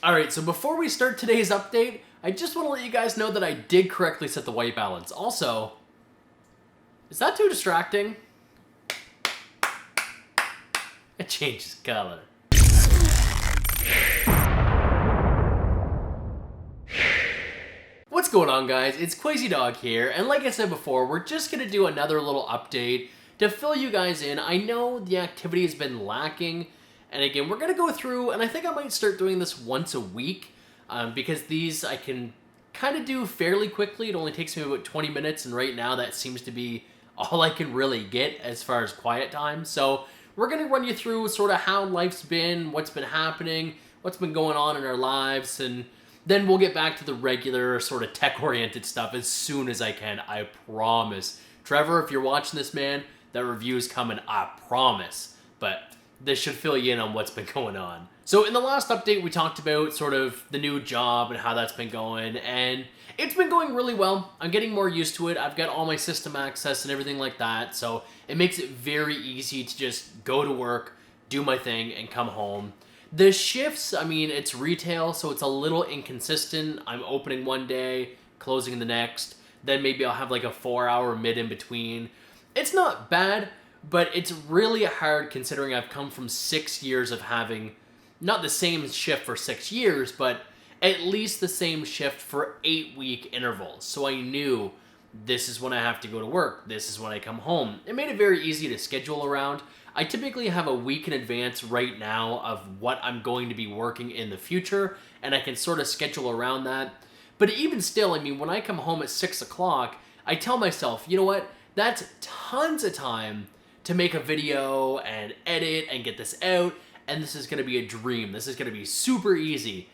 Alright, so before we start today's update, I just want to let you guys know that I did correctly set the white balance. Also, is that too distracting? It changes color. What's going on, guys? It's QwazyVlog here, and like I said before, we're just going to do another little update to fill you guys in. I know the activity has been lacking, and again, we're going to go through, and I think I might start doing this once a week, because these I can kind of do fairly quickly. It only takes me about 20 minutes, and right now that seems to be all I can really get as far as quiet time. So we're going to run you through sort of how life's been, what's been happening, what's been going on in our lives, and then we'll get back to the regular sort of tech-oriented stuff as soon as I can, I promise. Trevor, if you're watching this, man, that review's coming, I promise. But this should fill you in on what's been going on. So in the last update, we talked about sort of the new job and how that's been going, and it's been going really well. I'm getting more used to it. I've got all my system access and everything like that, so it makes it very easy to just go to work, do my thing, and come home. The shifts, I mean, it's retail, so it's a little inconsistent. I'm opening one day, closing the next, then maybe I'll have like a 4-hour mid in between. It's not bad, but it's really hard considering I've come from 6 years of having not the same shift for 6 years, but at least the same shift for 8-week intervals. So I knew this is when I have to go to work. This is when I come home. It made it very easy to schedule around. I typically have a week in advance right now of what I'm going to be working in the future, and I can sort of schedule around that. But even still, I mean, when I come home at 6 o'clock, I tell myself, you know what? That's tons of time to make a video and edit and get this out, and this is going to be a dream. This is going to be super easy.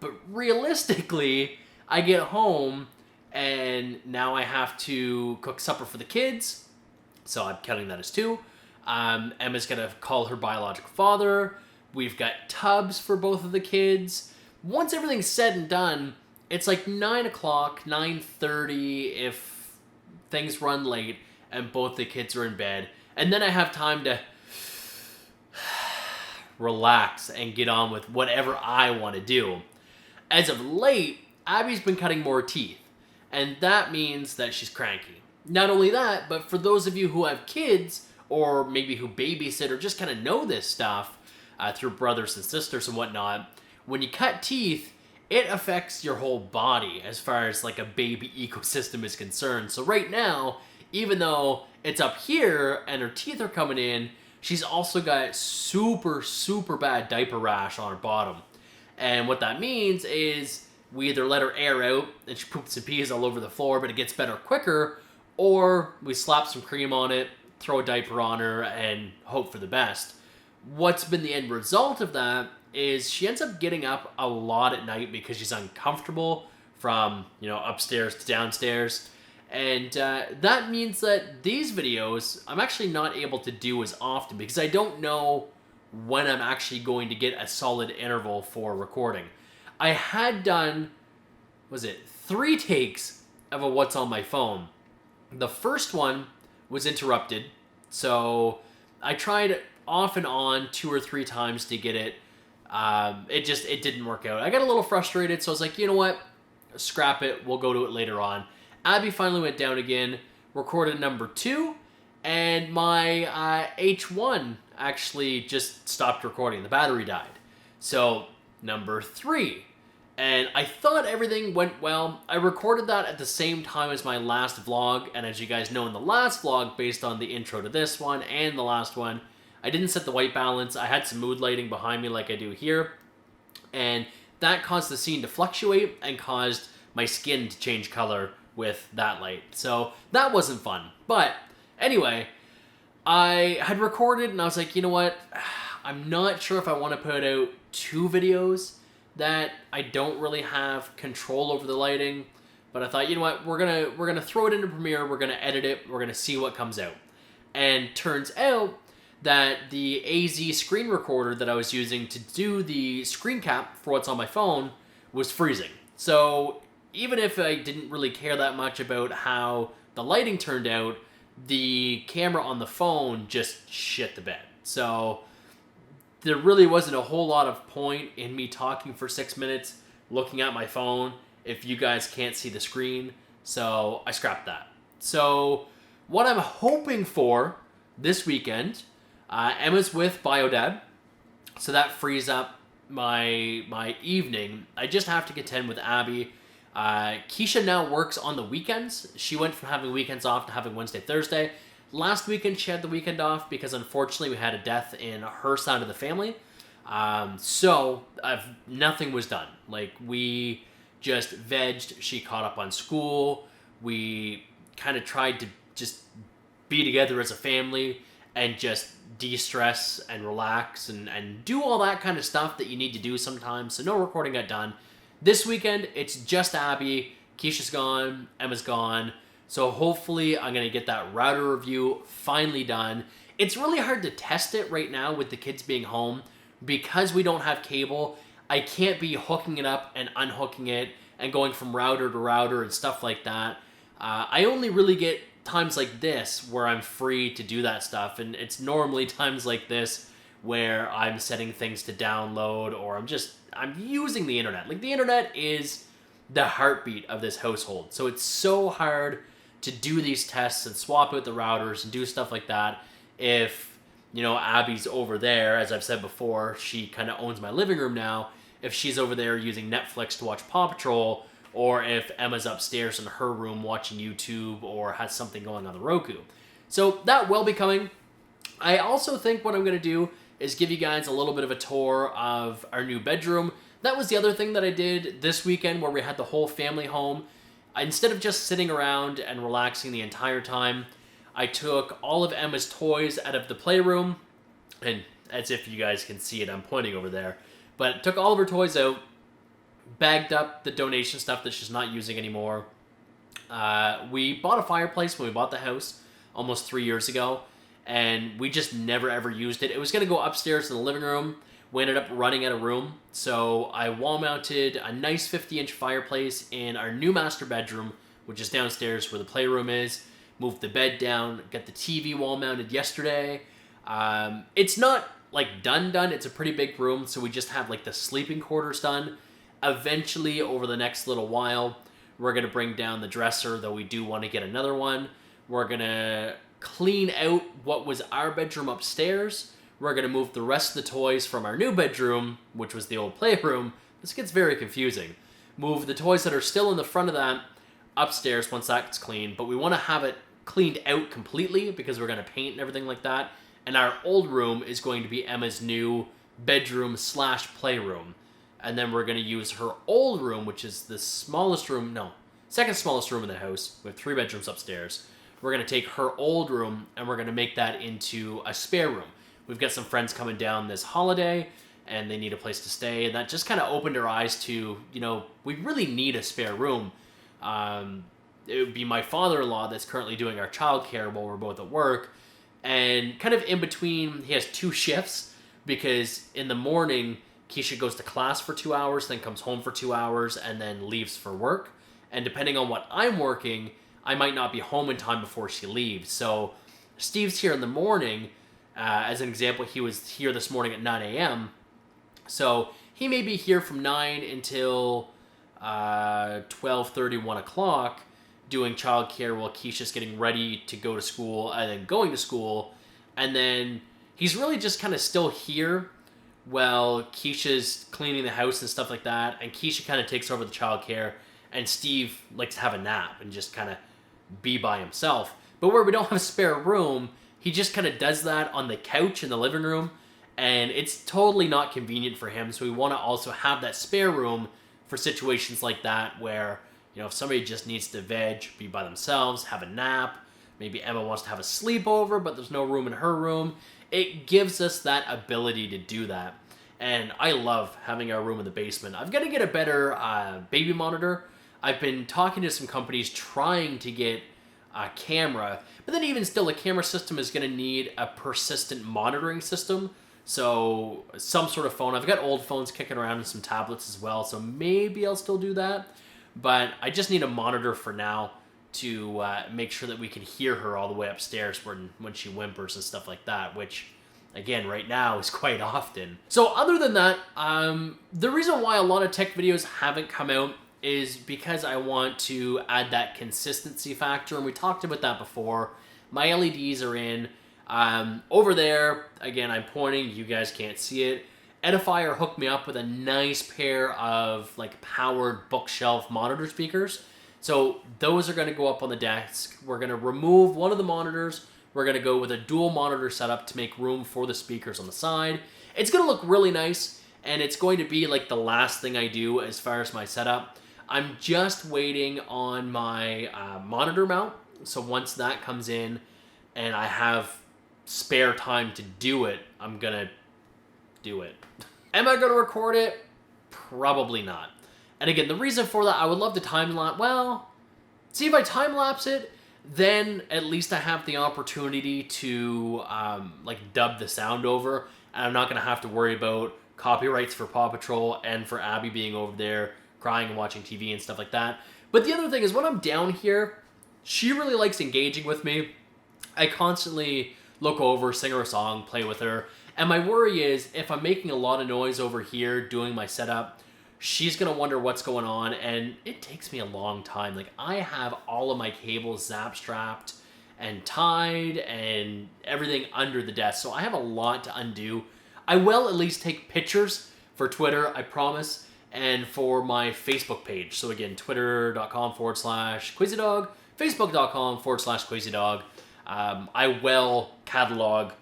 But realistically, I get home, and now I have to cook supper for the kids, so I'm counting that as 2. Emma's going to call her biological father. We've got tubs for both of the kids. Once everything's said and done, it's like 9 o'clock, 9:30 if things run late and both the kids are in bed. And then I have time to relax and get on with whatever I want to do. As of late, Abby's been cutting more teeth, and that means that she's cranky. Not only that, but for those of you who have kids, or maybe who babysit or just kind of know this stuff through brothers and sisters and whatnot, when you cut teeth, it affects your whole body as far as like a baby ecosystem is concerned. So right now, even though it's up here and her teeth are coming in, she's also got super, super bad diaper rash on her bottom. And what that means is we either let her air out and she poops and pees all over the floor, but it gets better quicker, or we slap some cream on it, throw a diaper on her, and hope for the best. What's been the end result of that is she ends up getting up a lot at night because she's uncomfortable from, upstairs to downstairs. And that means that these videos I'm actually not able to do as often because I don't know when I'm actually going to get a solid interval for recording. I had done, 3 takes of a what's on my phone. The first one was interrupted, so I tried off and on 2 or 3 times to get it. It didn't work out. I got a little frustrated, so I was like, you know what? Scrap it. We'll go to it later on. Abby finally went down again, recorded number 2, and my H1 actually just stopped recording. The battery died. So, number 3. And I thought everything went well. I recorded that at the same time as my last vlog, and as you guys know in the last vlog, based on the intro to this one and the last one, I didn't set the white balance. I had some mood lighting behind me like I do here, and that caused the scene to fluctuate and caused my skin to change color with that light. So that wasn't fun. But anyway, I had recorded and I was like, you know what? I'm not sure if I want to put out 2 videos that I don't really have control over the lighting, but I thought, you know what, we're gonna throw it into Premiere, we're gonna edit it, we're gonna see what comes out. And turns out that the AZ screen recorder that I was using to do the screen cap for what's on my phone was freezing. So even if I didn't really care that much about how the lighting turned out, the camera on the phone just shit the bed. So there really wasn't a whole lot of point in me talking for 6 minutes, looking at my phone, if you guys can't see the screen. So I scrapped that. So what I'm hoping for this weekend, Emma's with Biodad, so that frees up my evening. I just have to contend with Abby. Keisha now works on the weekends. She went from having weekends off to having Wednesday, Thursday. Last weekend, she had the weekend off because unfortunately we had a death in her side of the family. So nothing was done. Like, we just vegged. She caught up on school. We kind of tried to just be together as a family and just de-stress and relax and do all that kind of stuff that you need to do sometimes. So no recording got done. This weekend, it's just Abby. Keisha's gone. Emma's gone. So hopefully I'm going to get that router review finally done. It's really hard to test it right now with the kids being home because we don't have cable. I can't be hooking it up and unhooking it and going from router to router and stuff like that. I only really get times like this where I'm free to do that stuff, and it's normally times like this where I'm setting things to download or I'm using the internet. Like, the internet is the heartbeat of this household. So it's so hard to do these tests and swap out the routers and do stuff like that if, you know, Abby's over there. As I've said before, she kind of owns my living room now. If she's over there using Netflix to watch Paw Patrol, or if Emma's upstairs in her room watching YouTube or has something going on the Roku. So that will be coming. I also think what I'm going to do is give you guys a little bit of a tour of our new bedroom. That was the other thing that I did this weekend where we had the whole family home. Instead of just sitting around and relaxing the entire time, I took all of Emma's toys out of the playroom, and as if you guys can see it, I'm pointing over there, but took all of her toys out, bagged up the donation stuff that she's not using anymore. We bought a fireplace when we bought the house almost 3 years ago, and we just never ever used it. It was going to go upstairs in the living room. We ended up running out of room, so I wall-mounted a nice 50-inch fireplace in our new master bedroom, which is downstairs where the playroom is. Moved the bed down, got the TV wall-mounted yesterday. It's not, like, done. It's a pretty big room, so we just have, like, the sleeping quarters done. Eventually, over the next little while, we're going to bring down the dresser, though we do want to get another one. We're going to clean out what was our bedroom upstairs. We're going to move the rest of the toys from our new bedroom, which was the old playroom. This gets very confusing. Move the toys that are still in the front of that upstairs once that's clean, but we want to have it cleaned out completely because we're going to paint and everything like that. And our old room is going to be Emma's new bedroom / playroom. And then we're going to use her old room, which is the smallest room, second smallest room in the house. We have 3 bedrooms upstairs. We're going to take her old room and we're going to make that into a spare room. We've got some friends coming down this holiday and they need a place to stay. And that just kind of opened our eyes to, you know, we really need a spare room. It would be my father-in-law that's currently doing our childcare while we're both at work. And kind of in between, he has 2 shifts because in the morning, Keisha goes to class for 2 hours, then comes home for 2 hours, and then leaves for work. And depending on what I'm working, I might not be home in time before she leaves. So Steve's here in the morning. As an example, he was here this morning at 9 a.m. So he may be here from 9 until 12:30, 1 o'clock, doing childcare while Keisha's getting ready to go to school and then going to school. And then he's really just kind of still here while Keisha's cleaning the house and stuff like that. And Keisha kind of takes over the childcare, and Steve likes to have a nap and just kind of be by himself. But where we don't have a spare room, he just kind of does that on the couch in the living room, and it's totally not convenient for him. So we want to also have that spare room for situations like that where, you know, if somebody just needs to veg, be by themselves, have a nap, maybe Emma wants to have a sleepover, but there's no room in her room. It gives us that ability to do that. And I love having our room in the basement. I've got to get a better baby monitor. I've been talking to some companies trying to get a camera, but then even still, a camera system is going to need a persistent monitoring system. So some sort of phone. I've got old phones kicking around and some tablets as well, so maybe I'll still do that. But I just need a monitor for now to make sure that we can hear her all the way upstairs when she whimpers and stuff like that, which again, right now is quite often. So other than that, the reason why a lot of tech videos haven't come out is because I want to add that consistency factor, and we talked about that before. My LEDs are in. Over there, again, I'm pointing, you guys can't see it. Edifier hooked me up with a nice pair of like powered bookshelf monitor speakers. So those are going to go up on the desk. We're going to remove one of the monitors. We're going to go with a dual monitor setup to make room for the speakers on the side. It's going to look really nice, and it's going to be like the last thing I do as far as my setup. I'm just waiting on my monitor mount. So once that comes in and I have spare time to do it, I'm going to do it. Am I going to record it? Probably not. And again, the reason for that, I would love to time-lapse. Well, see, if I time-lapse it, then at least I have the opportunity to like dub the sound over, and I'm not going to have to worry about copyrights for Paw Patrol and for Abby being over there crying and watching TV and stuff like that. But the other thing is, when I'm down here, she really likes engaging with me. I constantly look over, sing her a song, play with her. And my worry is, if I'm making a lot of noise over here doing my setup, she's going to wonder what's going on, and it takes me a long time. Like, I have all of my cables zap-strapped and tied and everything under the desk, so I have a lot to undo. I will at least take pictures for Twitter, I promise, and for my Facebook page. So again, twitter.com/QwazyDog, facebook.com/QwazyDog. I will catalog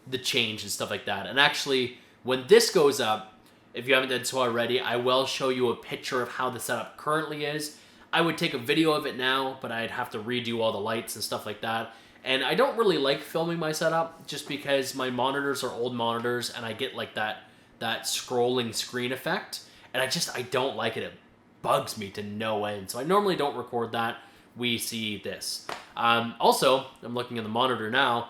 the change and stuff like that. And actually, when this goes up, if you haven't done so already, I will show you a picture of how the setup currently is. I would take a video of it now, but I'd have to redo all the lights and stuff like that. And I don't really like filming my setup just because my monitors are old monitors and I get like that scrolling screen effect. And I don't like it. It bugs me to no end. So I normally don't record that. We see this. Also, I'm looking at the monitor now.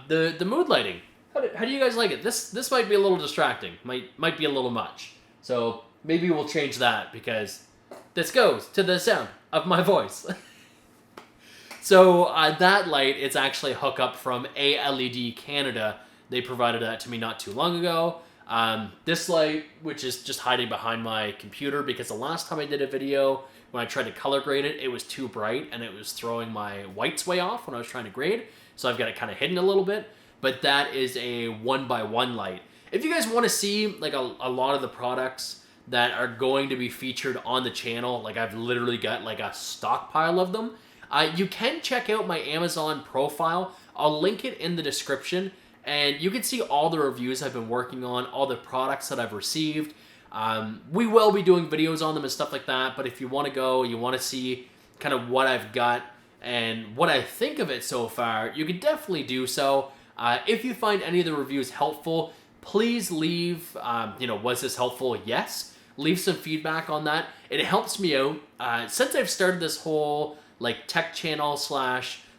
The mood lighting. How do you guys like it? This might be a little distracting. Might be a little much. So maybe we'll change that because this goes to the sound of my voice. So that light, it's actually a hookup from ALED Canada. They provided that to me not too long ago. This light, which is just hiding behind my computer because the last time I did a video, when I tried to color grade it, it was too bright and it was throwing my whites way off when I was trying to grade. So I've got it kind of hidden a little bit. But that is a 1x1 light. If you guys want to see like a lot of the products that are going to be featured on the channel, like I've literally got like a stockpile of them, you can check out my Amazon profile. I'll link it in the description, and you can see all the reviews I've been working on, all the products that I've received. We will be doing videos on them and stuff like that, but if you want to go, you want to see kind of what I've got and what I think of it so far, you can definitely do so. If you find any of the reviews helpful, please leave, was this helpful? Yes. Leave some feedback on that. It helps me out. Since I've started this whole like tech channel /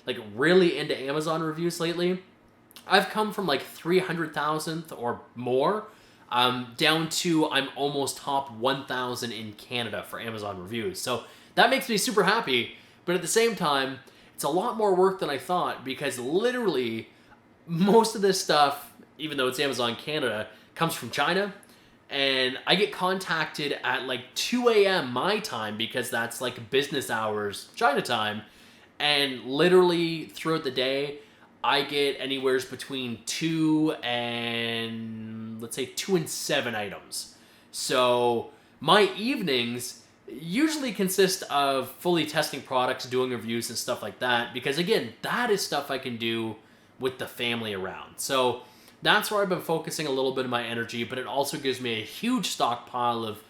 like really into Amazon reviews lately, I've come from like 300,000th or more down to I'm almost top 1,000 in Canada for Amazon reviews. So that makes me super happy. But at the same time, it's a lot more work than I thought because literally most of this stuff, even though it's Amazon Canada, comes from China. And I get contacted at like 2 a.m. my time because that's like business hours China time. And literally throughout the day, I get anywhere between 2 and 7 items. So my evenings usually consist of fully testing products, doing reviews and stuff like that. Because again, that is stuff I can do with the family around. So that's where I've been focusing a little bit of my energy, but it also gives me a huge stockpile of,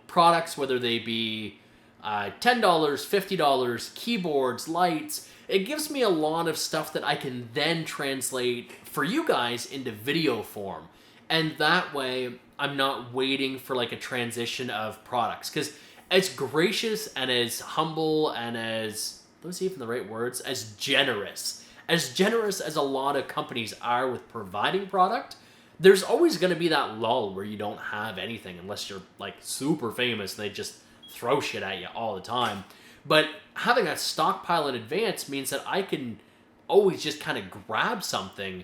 products, whether they be $10, $50, keyboards, lights. It gives me a lot of stuff that I can then translate for you guys into video form. And that way, I'm not waiting for like a transition of products. Because as gracious and as humble and as, those even the right words, as generous as a lot of companies are with providing product, there's always going to be that lull where you don't have anything unless you're like super famous and they just throw shit at you all the time. But having a stockpile in advance means that I can always just kind of grab something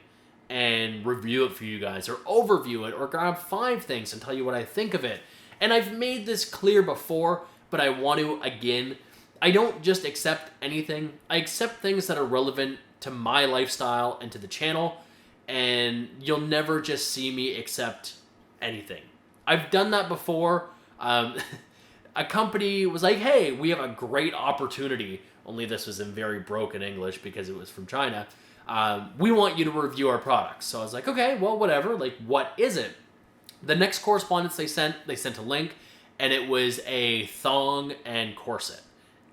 and review it for you guys, or overview it, or grab 5 things and tell you what I think of it. And I've made this clear before, but I want to again. I don't just accept anything. I accept things that are relevant to my lifestyle and to the channel, and you'll never just see me accept anything. I've done that before. A company was like, hey, we have a great opportunity, only this was in very broken English because it was from China. We want you to review our products. So I was like, okay, well, whatever. Like, what is it? The next correspondence they sent a link, and it was a thong and corset.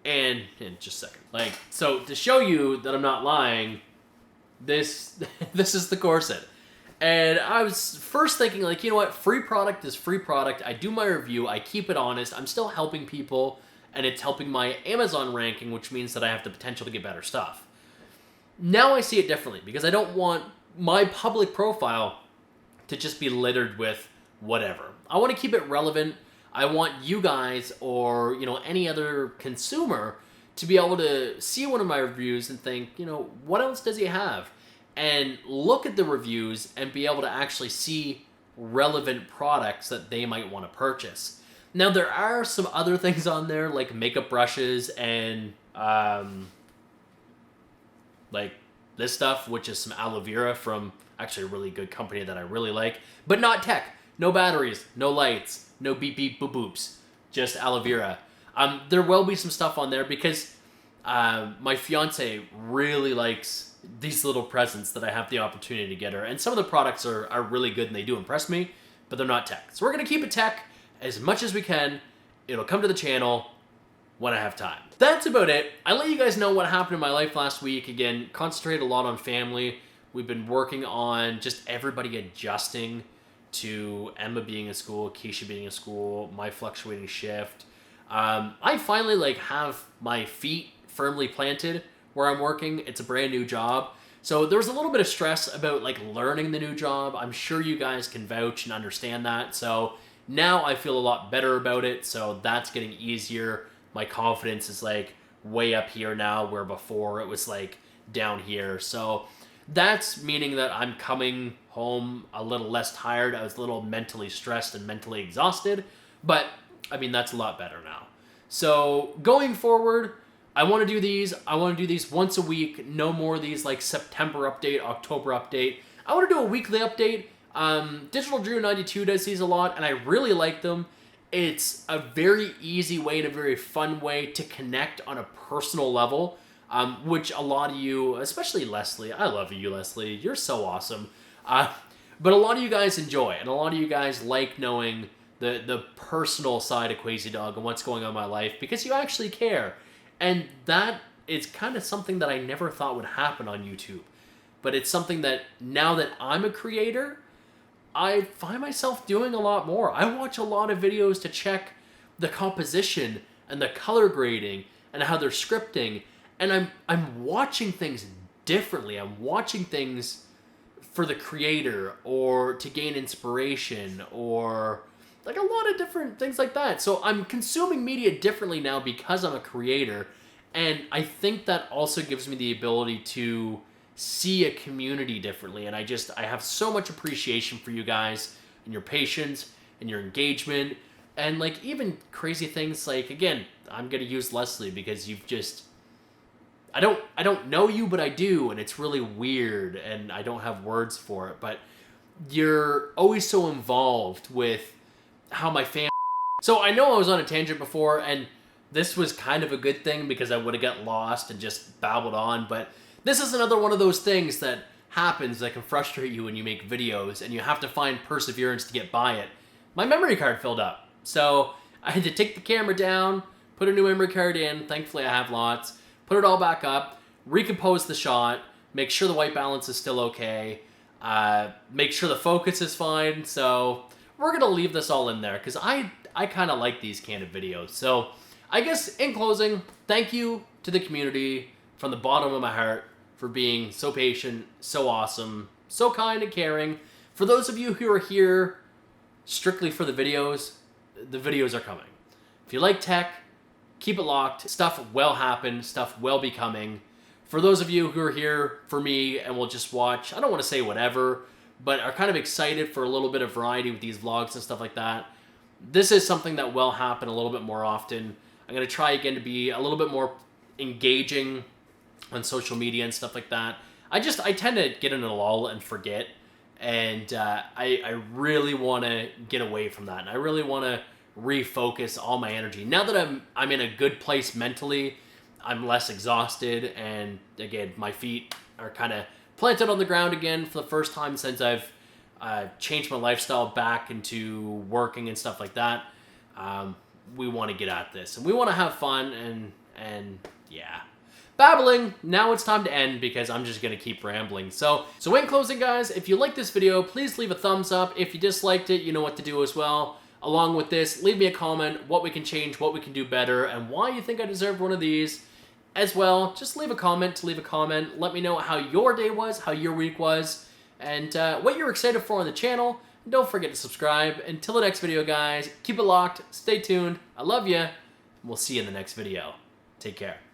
And in just a second, like, so to show you that I'm not lying, this is the corset. And I was first thinking, like, you know what, free product is free product. I do my review, I keep it honest, I'm still helping people, and it's helping my Amazon ranking, which means that I have the potential to get better stuff. Now I see it differently, because I don't want my public profile to just be littered with whatever. I want to keep it relevant. I want you guys, or, you know, any other consumer, to be able to see one of my reviews and think, you know, what else does he have? And look at the reviews and be able to actually see relevant products that they might want to purchase. Now, there are some other things on there, like makeup brushes and like this stuff, which is some aloe vera from actually a really good company that I really like, but not tech. No batteries, no lights, no beep beep boop boops, just aloe vera. There will be some stuff on there because my fiance really likes these little presents that I have the opportunity to get her. And some of the products are really good and they do impress me, but they're not tech. So we're going to keep it tech as much as we can. It'll come to the channel when I have time. That's about it. I let you guys know what happened in my life last week. Again, concentrate a lot on family. We've been working on just everybody adjusting to Emma being in school, Keisha being in school, my fluctuating shift. I finally have my feet firmly planted where I'm working. It's a brand new job. So there was a little bit of stress about learning the new job. I'm sure you guys can vouch and understand that. So now I feel a lot better about it. So that's getting easier. My confidence is way up here now, where before it was down here. So that's meaning that I'm coming home a little less tired. I was a little mentally stressed and mentally exhausted, but I mean, that's a lot better now. So going forward, I want to do these. I want to do these once a week. No more of these September update, October update. I want to do a weekly update. Digital Drew 92 does these a lot, and I really like them. It's a very easy way and a very fun way to connect on a personal level, which a lot of you, especially Leslie, I love you, Leslie. You're so awesome. But a lot of you guys enjoy, and a lot of you guys like knowing the personal side of QwazyDog and what's going on in my life, because you actually care. And that is kind of something that I never thought would happen on YouTube. But it's something that now that I'm a creator, I find myself doing a lot more. I watch a lot of videos to check the composition and the color grading and how they're scripting. And I'm watching things differently. I'm watching things for the creator, or to gain inspiration, or a lot of different things like that. So I'm consuming media differently now because I'm a creator. And I think that also gives me the ability to see a community differently. And I have so much appreciation for you guys and your patience and your engagement. And even crazy things again, I'm going to use Leslie because you've just, I don't know you, but I do. And it's really weird and I don't have words for it, but you're always so involved with how my family. So I know I was on a tangent before, and this was kind of a good thing because I would have got lost and just babbled on, but this is another one of those things that happens that can frustrate you when you make videos and you have to find perseverance to get by it. My memory card filled up, so I had to take the camera down, put a new memory card in, thankfully I have lots, put it all back up, recompose the shot, make sure the white balance is still okay, make sure the focus is fine. So we're going to leave this all in there because I kind of like these candid videos. So I guess in closing, thank you to the community from the bottom of my heart for being so patient, so awesome, so kind and caring. For those of you who are here strictly for the videos are coming. If you like tech, keep it locked. Stuff will happen. Stuff will be coming. for those of you who are here for me and will just watch, I don't want to say whatever, but are kind of excited for a little bit of variety with these vlogs and stuff like that, this is something that will happen a little bit more often. I'm going to try again to be a little bit more engaging on social media and stuff like that. I tend to get in a lull and forget, and I really want to get away from that, and I really want to refocus all my energy. Now that I'm in a good place mentally, I'm less exhausted, and again, my feet are kind of planted on the ground again for the first time since I've changed my lifestyle back into working and stuff like that. We want to get at this, and we want to have fun, and yeah. Babbling, now it's time to end because I'm just going to keep rambling. So in closing, guys, if you like this video, please leave a thumbs up. If you disliked it, you know what to do as well. Along with this, leave me a comment, what we can change, what we can do better, and why you think I deserved one of these. As well, just leave a comment to leave a comment. Let me know how your day was, how your week was, and what you're excited for on the channel. And don't forget to subscribe. Until the next video, guys, keep it locked, stay tuned, I love you, and we'll see you in the next video. Take care.